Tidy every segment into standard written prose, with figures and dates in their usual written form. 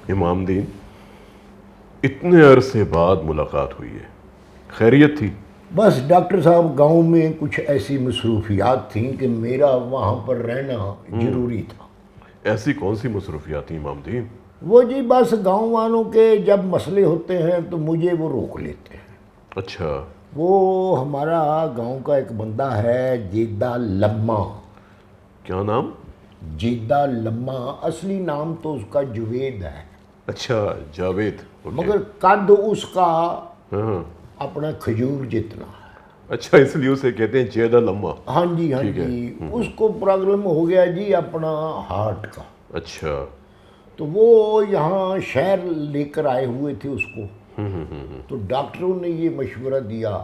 امام دین، اتنے عرصے بعد ملاقات ہوئی ہے، خیریت تھی؟ بس ڈاکٹر صاحب گاؤں میں کچھ ایسی مصروفیات تھیں کہ میرا وہاں پر رہنا ضروری تھا۔ ایسی کون سی مصروفیات تھیں امام دین؟ وہ جی بس گاؤں والوں کے جب مسئلے ہوتے ہیں تو مجھے وہ روک لیتے ہیں۔ اچھا، وہ ہمارا گاؤں کا ایک بندہ ہے جیدہ لمہ۔ کیا نام؟ جیدہ لمہ، اصلی نام تو اس کا جوید ہے، اچھا، جاوید، اوکے۔ مگر قد اس کا ہاں، اپنا کھجور جتنا ہے۔ اچھا، اس لیے اسے کہتے ہیں جیدہ لمہ۔ ہاں جی ہاں ٹھیک ہے۔ جی، اس کو پرابلم ہو گیا جی اپنا ہارٹ کا، اچھا، تو وہ یہاں شہر لے کر آئے ہوئے تھے اس کو۔ تو ڈاکٹروں نے یہ مشورہ دیا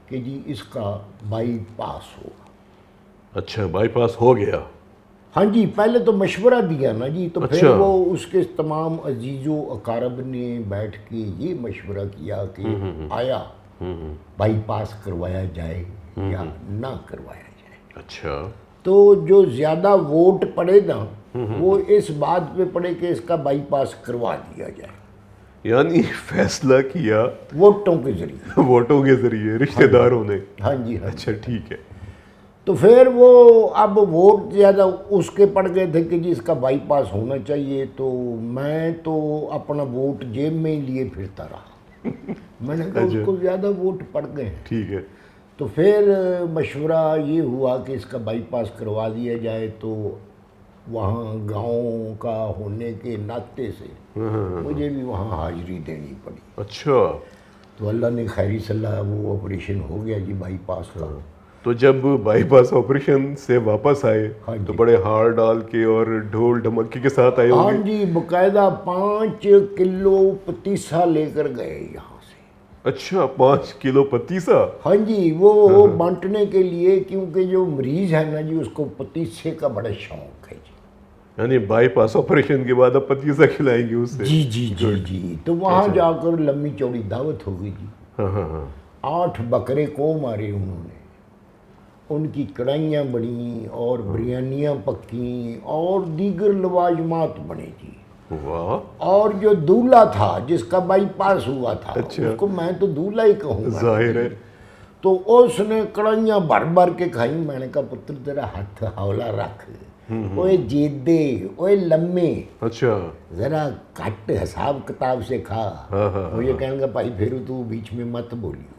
کہ جی اس کا بائی پاس ہوگا۔ اچھا، بائی پاس ہو گیا؟ ہاں جی، پہلے تو مشورہ دیا نا جی، تو پھر اچھا۔ وہ اس کے تمام عزیز و اقارب نے بیٹھ کے یہ مشورہ کیا کہ آیا بائی پاس کروایا جائے یا نہ کروایا جائے۔ اچھا، تو جو زیادہ ووٹ پڑے نا وہ اس بات پہ پڑے کہ اس کا بائی پاس کروا دیا جائے، یعنی فیصلہ کیا ووٹوں کے ذریعے۔ ووٹوں کے ذریعے، رشتہ داروں نے؟ ہاں جی ہاں جی۔ اچھا، ٹھیک ہے۔ تو پھر وہ اب ووٹ زیادہ اس کے پڑ گئے تھے کہ جی اس کا بائی پاس ہونا چاہیے، تو میں تو اپنا ووٹ جیب میں ہی لیے پھرتا رہا۔ میں نے کہا اس کو زیادہ ووٹ پڑ گئے ہیں۔ ٹھیک ہے۔ تو پھر مشورہ یہ ہوا کہ اس کا بائی پاس کروا دیا جائے، تو وہاں گاؤں کا ہونے کے ناطے سے مجھے بھی وہاں حاضری دینی پڑی۔ اچھا، تو اللہ نے خیری صلاح وہ آپریشن ہو گیا جی بائی پاس کا۔ تو جب بائی پاس آپریشن سے واپس آئے تو بڑے ہار ڈال کے اور ڈھول ڈھمکی کے ساتھ آئے ہاں ہوں گے؟ جی، باقاعدہ 5 کلو پتیسا لے کر گئے یہاں سے۔ اچھا، 5 کلو پتیسا؟ ہاں جی، وہ بانٹنے کے لیے، کیونکہ جو مریض ہے نا جی اس کو پتیسے کا بڑا شوق ہے جی۔ یعنی بائی پاس آپریشن کے بعد اب پتیسا کھلائیں گے اس سے؟ جی جی جی جی، تو وہاں جا کر لمبی چوڑی دعوت ہو گئی جی۔ ہاں ہاں ہاں۔ 8 بکرے کو مارے انہوں نے، ان کی کڑھائیاں بنیں اور بریانیاں پکیں اور دیگر لوازمات بنے جی۔ واہ! اور جو دولہا تھا جس کا بائی پاس ہوا تھا، اچھا، اس کو میں تو دولہا ہی کہوں گا، ظاہر ہے۔ تو اس نے کڑھائیاں بھر بھر کے کھائیں۔ میں نے کہا پتر تیرا ہاتھ ہولا رکھ، اوے جیدے، اوے لمے، اچھا، ذرا کٹ حساب کتاب سے کھا۔ مجھے کہنے گا بھائی پھر تو بیچ میں مت بولیو،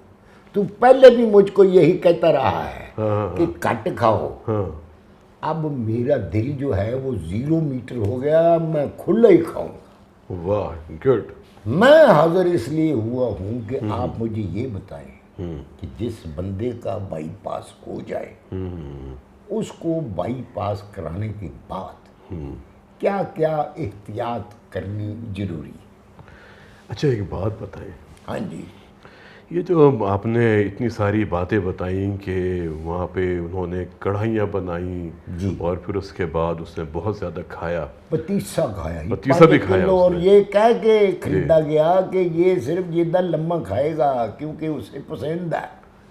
تو پہلے بھی مجھ کو یہی کہتا رہا ہے کہ کٹ کھاؤ۔ اب میرا دل جو ہے وہ 0 میٹر ہو گیا، میں کھلا ہی کھاؤں گا۔ واہ، گڈ۔ میں حاضر اس لیے ہوا ہوں کہ آپ مجھے یہ بتائیں کہ جس بندے کا بائی پاس ہو جائے اس کو بائی پاس کرانے کے بعد کیا کیا احتیاط کرنی ضروری ہے؟ اچھا، ایک بات بتائیں، ہاں جی، یہ جو آپ نے اتنی ساری باتیں بتائیں کہ وہاں پہ انہوں نے کڑھائیاں بنائیں جی، اور پھر اس کے بعد اس نے بہت زیادہ کھایا، پتیسا کھایا، پتیسا بھی کھایا اس اور نے؟ یہ کہہ کے خریدا گیا کہ یہ صرف جیدہ لمہ کھائے گا کیونکہ اسے پسند ہے۔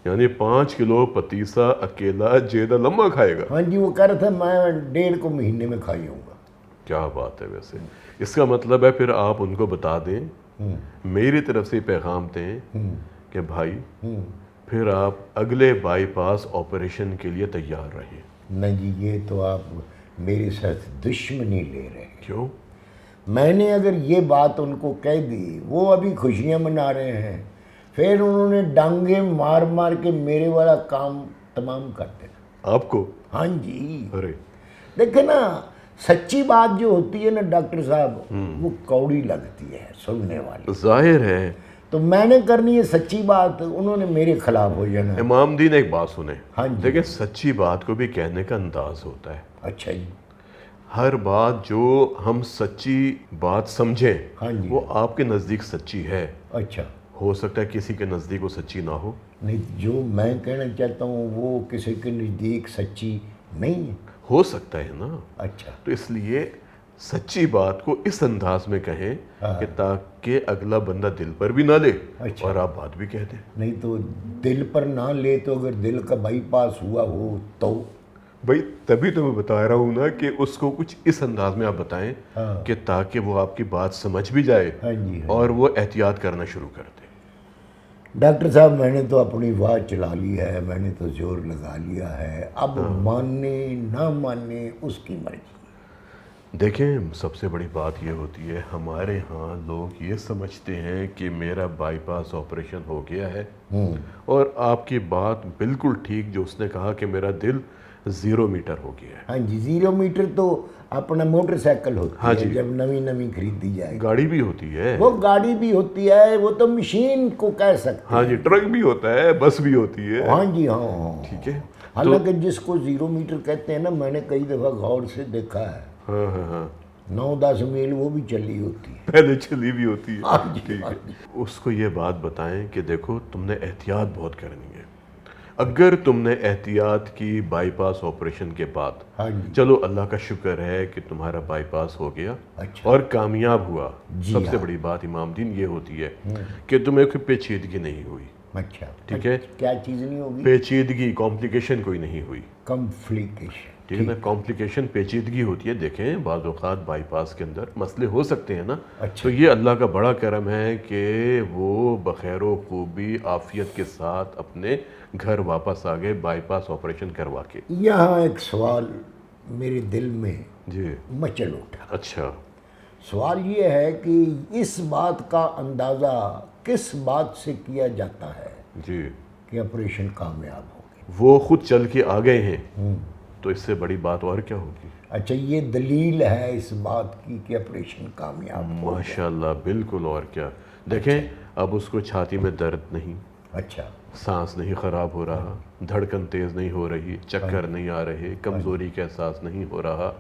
یعنی 5 کلو پتیسا اکیلا جیدہ لمہ کھائے گا؟ ہاں جی، وہ کہہ رہا تھا میں 1.5 کو مہینے میں کھائی ہوں گا۔ کیا بات ہے! ویسے اس کا مطلب ہے پھر آپ ان کو بتا دیں، میری طرف سے پیغام دیں کہ بھائی پھر آپ اگلے بائی پاس آپریشن کے لیے تیار رہیں۔ نہیں جی، یہ تو آپ میرے ساتھ دشمنی لے رہے ہیں۔ کیوں؟ میں نے اگر یہ بات ان کو کہہ دی، وہ ابھی خوشیاں منا رہے ہیں، پھر انہوں نے ڈانگیں مار مار کے میرے والا کام تمام کر دینا۔ آپ کو؟ ہاں جی، ارے دیکھیں نا، سچی بات جو ہوتی ہے نا ڈاکٹر صاحب، وہ کوڑی لگتی ہے سننے والی۔ ظاہر ہے۔ تو میں نے کرنی ہے سچی بات، انہوں نے میرے خلاف ہو جانا ہے۔ امام دین ایک بات سنیں، ہاں جی، دیکھیں سچی بات کو بھی کہنے کا انداز ہوتا ہے۔ اچھا جی، ہر بات جو ہم سچی بات سمجھیں ہاں جی، وہ آپ کے نزدیک سچی ہے، اچھا، ہو سکتا ہے کسی کے نزدیک وہ سچی نہ ہو۔ نہیں، جو میں کہنا چاہتا ہوں وہ کسی کے نزدیک سچی نہیں ہے۔ ہو سکتا ہے نا، اچھا، تو اس لیے سچی بات کو اس انداز میں کہیں کہ تاکہ اگلا بندہ دل پر بھی نہ لے اور آپ بات بھی کہہ دیں۔ نہیں تو دل پر نہ لے تو اگر دل کا بائی پاس ہوا ہو تو بھائی تبھی تو میں بتا رہا ہوں نا کہ اس کو کچھ اس انداز میں آپ بتائیں کہ تاکہ وہ آپ کی بات سمجھ بھی جائے ہاں جی اور وہ احتیاط کرنا شروع کر دے. ڈاکٹر صاحب میں نے تو اپنی بات چلا لی ہے, میں نے تو زور لگا لیا ہے, اب ماننے نہ ماننے اس کی مرضی. دیکھیں سب سے بڑی بات یہ ہوتی ہے ہمارے ہاں لوگ یہ سمجھتے ہیں کہ میرا بائی پاس آپریشن ہو گیا ہے, اور آپ کی بات بالکل ٹھیک جو اس نے کہا کہ میرا دل 0 میٹر ہو گیا ہے. ہاں جی 0 میٹر تو اپنا موٹر سائیکل ہوتی ہے جب نویں خریدی جائے گی. گاڑی بھی ہوتی ہے, وہ گاڑی بھی ہوتی ہے, وہ تو مشین کو کہہ سکتے ہاں جی, ٹرک بھی ہوتا ہے, بس بھی ہوتی ہے. ہاں جی ہاں. ٹھیک ہے, حالانکہ جس کو 0 میٹر کہتے ہیں نا, میں نے کئی دفعہ غور سے دیکھا ہے, ہاں ہاں ہاں 9-10 میل وہ بھی چلی ہوتی ہے, پہلے چلی بھی ہوتی ہے. ہاں جی, ٹھیک ہاں ہے, جی. اس کو یہ بات بتائیں کہ دیکھو تم نے احتیاط بہت کرنی ہے. اگر تم نے احتیاط کی بائی پاس آپریشن کے بعد, ہاں جی چلو اللہ کا شکر ہے کہ تمہارا بائی پاس ہو گیا اچھا اور کامیاب ہوا. جی سب سے ہاں. بڑی بات امام دین یہ ہوتی ہے کہ تمہیں کوئی پیچیدگی نہیں ہوئی. اچھا ٹھیک ہے, کیا چیز نہیں ہوگی؟ پیچیدگی کمپلیکیشن کوئی نہیں ہوئی. کمپلیکیشن ٹھیک ہے نا, کمپلیکیشن پیچیدگی ہوتی ہے. دیکھیں بعض اوقات بائی پاس کے اندر مسئلے ہو سکتے ہیں نا, تو یہ اللہ کا بڑا کرم ہے کہ وہ بخیر و خوبی عافیت کے ساتھ اپنے گھر واپس آ گئے بائی پاس آپریشن کروا کے. یہاں ایک سوال میرے دل میں جی مچل اٹھا. اچھا, سوال یہ ہے کہ اس بات کا اندازہ کس بات سے کیا جاتا ہے جی کہ آپریشن کامیاب ہو گیا؟ وہ خود چل کے آ گئے ہیں, تو اس سے بڑی بات اور کیا ہوگی. اچھا یہ دلیل ہے اس بات کی کہ آپریشن کامیاب ہو گیا. ماشاء اللہ, بالکل, اور کیا. دیکھیں اب اس کو چھاتی میں درد نہیں, اچھا سانس نہیں خراب ہو رہا, دھڑکن تیز نہیں ہو رہی, چکر نہیں آ رہے, کمزوری کا احساس نہیں ہو رہا,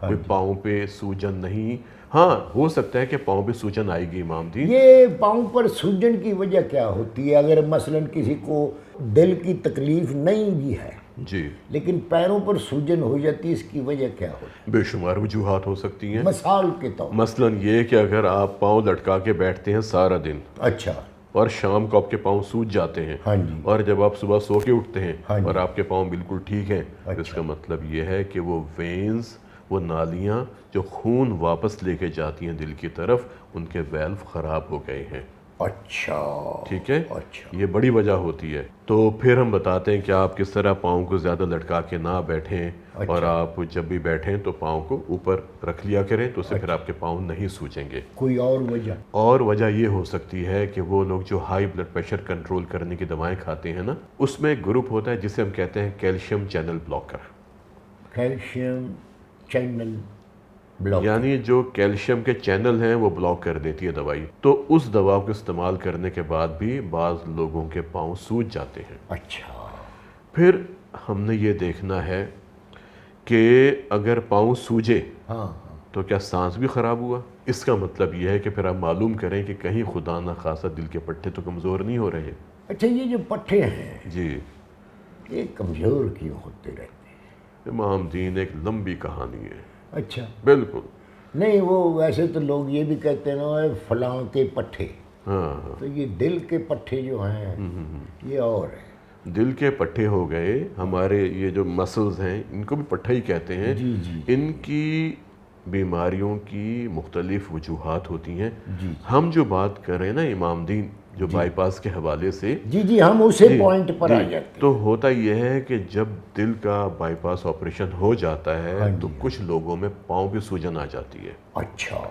کوئی پاؤں پہ سوجن نہیں. ہاں ہو سکتا ہے کہ پاؤں پہ سوجن آئے گی امام دین. یہ پاؤں پر سوجن کی وجہ کیا ہوتی ہے؟ اگر مثلا کسی کو دل کی تکلیف نہیں بھی ہے جی, لیکن پیروں پر سوجن ہو جاتی ہے, اس کی وجہ کیا ہوتی بے شمار وجوہات ہو سکتی ہیں. ہے مثال کے طور؟ مثلاً یہ کہ اگر آپ پاؤں لٹکا کے بیٹھتے ہیں سارا دن اچھا اور شام کو آپ کے پاؤں سوج جاتے ہیں, ہاں جی اور جب آپ صبح سو کے اٹھتے ہیں ہاں جی. اور آپ کے پاؤں بالکل ٹھیک ہیں, اس کا مطلب یہ ہے کہ وہ وینز, وہ نالیاں جو خون واپس لے کے جاتی ہیں دل کی طرف, ان کے ویلو خراب ہو گئے ہیں. اچھا ٹھیک ہے, اچھا یہ بڑی وجہ ہوتی ہے. تو پھر ہم بتاتے ہیں کہ آپ کس طرح پاؤں کو زیادہ لٹکا کے نہ بیٹھیں, اور آپ جب بھی بیٹھیں تو پاؤں کو اوپر رکھ لیا کریں, تو اس سے پھر آپ کے پاؤں نہیں سوجیں گے. کوئی اور وجہ؟ اور وجہ یہ ہو سکتی ہے کہ وہ لوگ جو ہائی بلڈ پریشر کنٹرول کرنے کی دوائیں کھاتے ہیں نا, اس میں ایک گروپ ہوتا ہے جسے ہم کہتے ہیں calcium channel blocker. Calcium channel block, یعنی جو کیلشیم کے چینل ہیں وہ بلاک کر دیتی ہے دوائی. تو اس دوا کو استعمال کرنے کے بعد بھی بعض لوگوں کے پاؤں سوج جاتے ہیں. اچھا پھر ہم نے یہ دیکھنا ہے کہ اگر پاؤں سوجے ہاں تو کیا سانس بھی خراب ہوا؟ اس کا مطلب یہ ہے کہ پھر آپ معلوم کریں کہ کہیں خدا نہ خاصا دل کے پٹھے تو کمزور نہیں ہو رہے. اچھا یہ جو پٹھے ہیں جی, یہ کمزور کیوں ہوتے رہتے ہیں؟ امام دین ایک لمبی کہانی ہے. اچھا بالکل, نہیں وہ ویسے تو لوگ یہ بھی کہتے ہیں نا فلاں کے پٹھے, ہاں تو یہ دل کے پٹھے جو ہیں یہ اور ہیں. دل کے پٹھے ہو گئے ہمارے, یہ جو مسلز ہیں ان کو بھی پٹھا ہی کہتے ہیں. جی جی ان کی بیماریوں کی مختلف وجوہات ہوتی ہیں. جی ہم جو بات کر رہے ہیں نا امام دین, جو بائی پاس کے حوالے سے, جی جی ہم اسی پوائنٹ پر آ جاتے ہیں. تو ہوتا یہ ہے کہ جب دل کا بائی پاس آپریشن ہو جاتا ہے تو کچھ لوگوں میں پاؤں پہ سوجن آ جاتی ہے. اچھا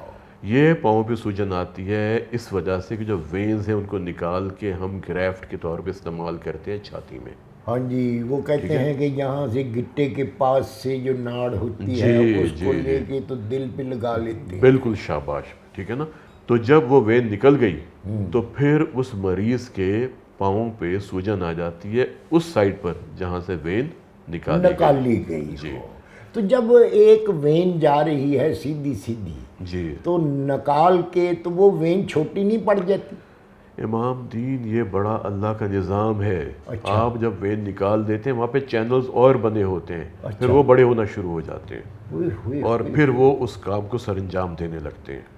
یہ پاؤں پہ سوجن آتی ہے اس وجہ سے کہ جو وینز ہیں ان کو نکال کے ہم گرافٹ کے طور پہ استعمال کرتے ہیں چھاتی میں. ہاں جی, وہ کہتے ہیں کہ یہاں سے گٹے کے پاس سے جو ناڑ ہوتی ہے اس کو لے کے تو دل پہ لگا لیتے ہیں. بالکل, شاباش, ٹھیک ہے نا. تو جب وہ وین نکل گئی تو پھر اس مریض کے پاؤں پہ سوجن آ جاتی ہے اس سائڈ پر جہاں سے وین نکالی گئی. جی, تو جب ایک وین جا رہی ہے سیدھی سیدھی, جی, تو نکال کے تو وہ وین چھوٹی نہیں پڑ جاتی؟ امام دین یہ بڑا اللہ کا نظام ہے. آپ جب وین نکال دیتے ہیں وہاں پہ چینلز اور بنے ہوتے ہیں, پھر وہ بڑے ہونا شروع ہو جاتے ہیں, اور پھر وہ اس کام کو سر انجام دینے لگتے ہیں.